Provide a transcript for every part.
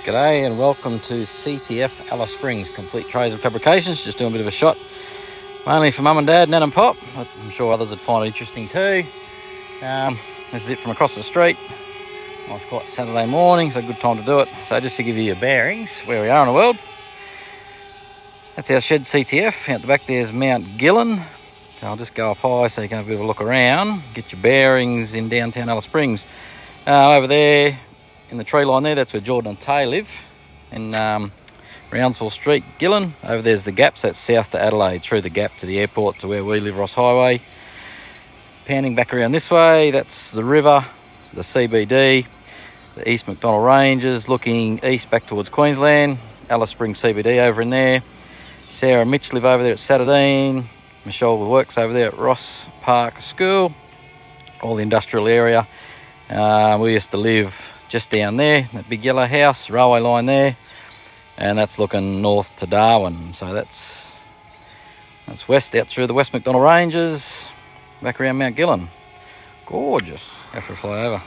G'day and welcome to CTF Alice Springs, Complete Trays and Fabrications. Just doing a bit of a shot, mainly for Mum and Dad, Nan and Pop. I'm sure others would find it interesting too. This is it from across the street. Nice quiet Saturday morning, so a good time to do it. So just to give you your bearings, where we are in the world. That's our shed CTF. Out the back there's Mount Gillen. So I'll just go up high so you can have a bit of a look around, get your bearings in downtown Alice Springs. Over there, in the tree line there, that's where Jordan and Tay live, in Roundsville Street, Gillen. Over there's the Gaps, that's south to Adelaide, through the Gap to the airport to where we live, Ross Highway. Panning back around this way, that's the river, the CBD, the East McDonnell Ranges, looking east back towards Queensland, Alice Springs CBD over in there. Sarah and Mitch live over there at Saturdine. Michelle works over there at Ross Park School, all the industrial area. We used to live just down there, that big yellow house, railway line there, and that's looking north to Darwin. So that's west, out through the West McDonnell Ranges, back around Mount Gillen. Gorgeous. Go for a fly over.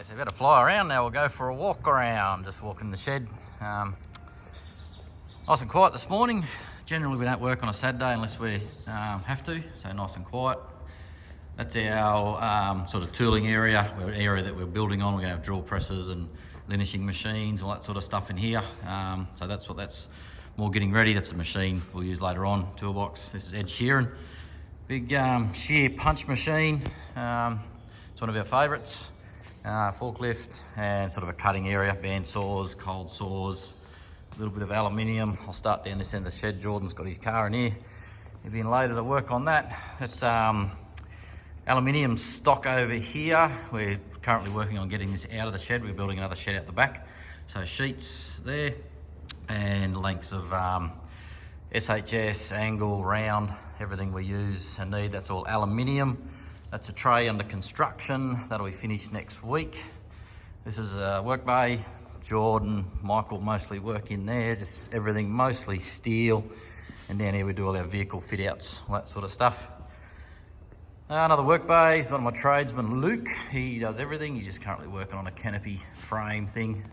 So we've got to fly around now. We'll go for a walk around, just walking the shed. Nice and quiet this morning. Generally we don't work on a Saturday unless we have to, so nice and quiet. That's our sort of tooling area, area that we're building on. We're going to have drill presses and linishing machines, all that sort of stuff in here. So that's more getting ready. That's the machine we'll use later on, toolbox. This is Ed Sheeran. Big shear punch machine. It's one of our favourites. Forklift and sort of a cutting area, band saws, cold saws, a little bit of aluminium. I'll start down this end of the shed. Jordan's got his car in here. He's been later to work on that. That's aluminium stock over here. We're currently working on getting this out of the shed. We're building another shed out the back. So sheets there and lengths of SHS, angle, round, everything we use and need. That's all aluminium. That's a tray under construction. That'll be finished next week. This is a work bay. Jordan, Michael mostly work in there, just everything mostly steel. And down here we do all our vehicle fit outs, all that sort of stuff. Another work bay is one of my tradesmen, Luke. He does everything. He's just currently working on a canopy frame thing.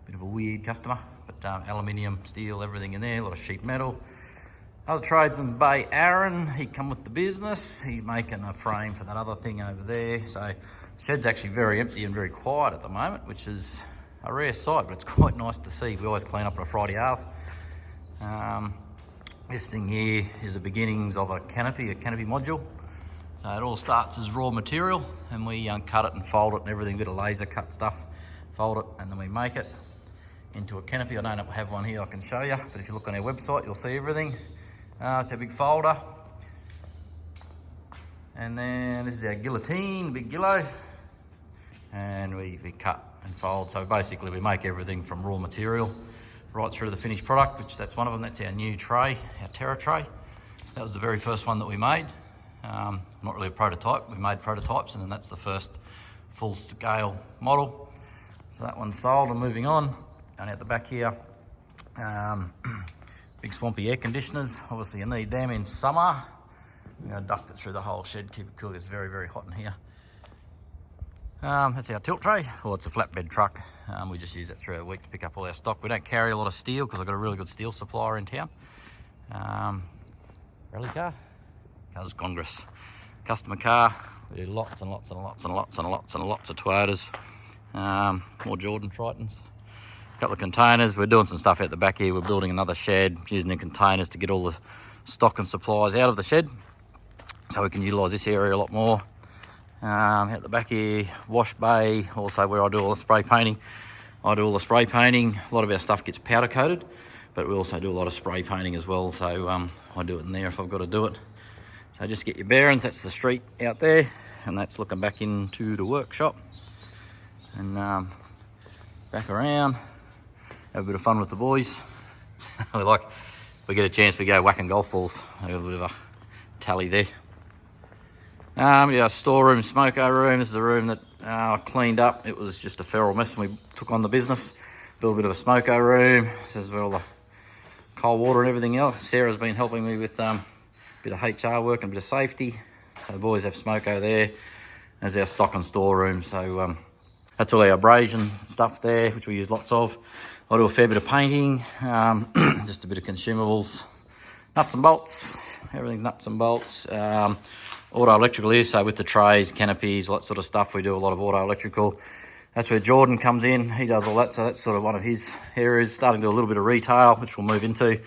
Bit of a weird customer, but aluminium, steel, everything in there, a lot of sheet metal. Other tradesman bay, Aaron, he come with the business. He's making a frame for that other thing over there. So the shed's actually very empty and very quiet at the moment, which is a rare sight, but it's quite nice to see. We always clean up on a Friday half. This thing here is the beginnings of a canopy module. So it all starts as raw material and we cut it and fold it and everything, a bit of laser cut stuff, fold it and then we make it into a canopy. I don't have one here I can show you, but if you look on our website, you'll see everything. It's a big folder. And then this is our guillotine, big gillo. And we cut and fold. So basically we make everything from raw material right through to the finished product, which that's one of them. That's our new tray, our Terra tray. That was the very first one that we made. Not really a prototype, we made prototypes and then that's the first full scale model. So that one's sold and moving on. And out the back here, big swampy air conditioners. Obviously you need them in summer. I'm going to duct it through the whole shed, keep it cool. It's very, very hot in here. That's our tilt tray. Well, it's a flatbed truck. We just use it through the week to pick up all our stock. We don't carry a lot of steel because I've got a really good steel supplier in town. Rally car, Cars Congress. Customer car. We do lots and lots and lots and lots and lots and lots of Toyotas. More Jordan Tritons. Couple of containers. We're doing some stuff out the back here. We're building another shed, using the containers to get all the stock and supplies out of the shed so we can utilise this area a lot more. Out the back here, wash bay, also where I do all the spray painting. I do all the spray painting. A lot of our stuff gets powder coated, but we also do a lot of spray painting as well, so I do it in there if I've got to do it. So just get your bearings. That's the street out there and that's looking back into the workshop and back around. Have a bit of fun with the boys. we get a chance, we go whacking golf balls. I got a bit of a tally there. Yeah, storeroom, smoko room. This is a room that I cleaned up. It was just a feral mess when we took on the business. build a bit of a smoko room. This is where all the cold water and everything else. Sarah's been helping me with a bit of HR work and a bit of safety. So the boys have smoko there. There's our stock and store room. So that's all our abrasion stuff there, which we use lots of. I do a fair bit of painting, just a bit of consumables, nuts and bolts. Everything's nuts and bolts. Auto electrical is, so with the trays, canopies, all that sort of stuff, we do a lot of auto electrical. That's where Jordan comes in. He does all that, so that's sort of one of his areas. Starting to do a little bit of retail, which we'll move into.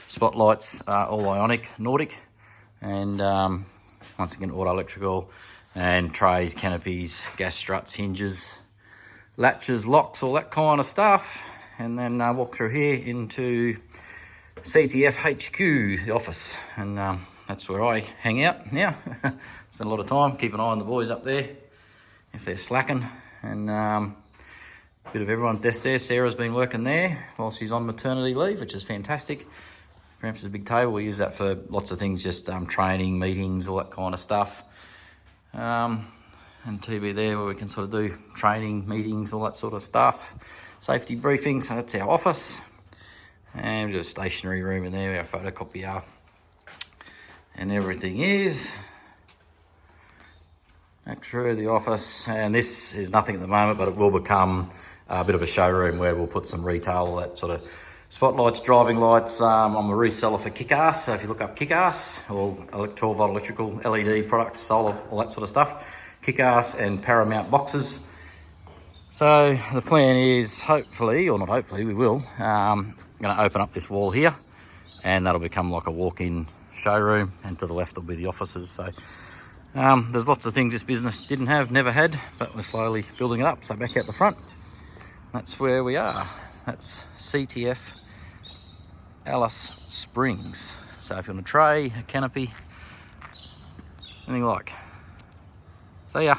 Spotlights, all Ionic, Nordic. And once again, auto electrical and trays, canopies, gas struts, hinges, latches, locks, all that kind of stuff. And then walk through here into CTF HQ, the office. And that's where I hang out now. Spend a lot of time, keep an eye on the boys up there if they're slacking. And a bit of everyone's desk there. Sarah's been working there while she's on maternity leave, which is fantastic. Perhaps it's a big table. We use that for lots of things, just training, meetings, all that kind of stuff. And TV there where we can sort of do training, meetings, all that sort of stuff. Safety briefings, so that's our office. And we do a stationery room in there, our photocopier. And everything is. Back through the office. And this is nothing at the moment, but it will become a bit of a showroom where we'll put some retail, all that sort of spotlights, driving lights. I'm a reseller for Kickass, so if you look up Kickass, all 12 volt electrical, LED products, solar, all that sort of stuff. Kickass and Paramount boxes. So the plan is hopefully, or not hopefully, we will, going to open up this wall here and that'll become like a walk-in showroom, and to the left will be the offices. So there's lots of things this business didn't have, never had, but we're slowly building it up. So back out the front, that's where we are. That's CTF Alice Springs. So if you want a tray, a canopy, anything like. See ya.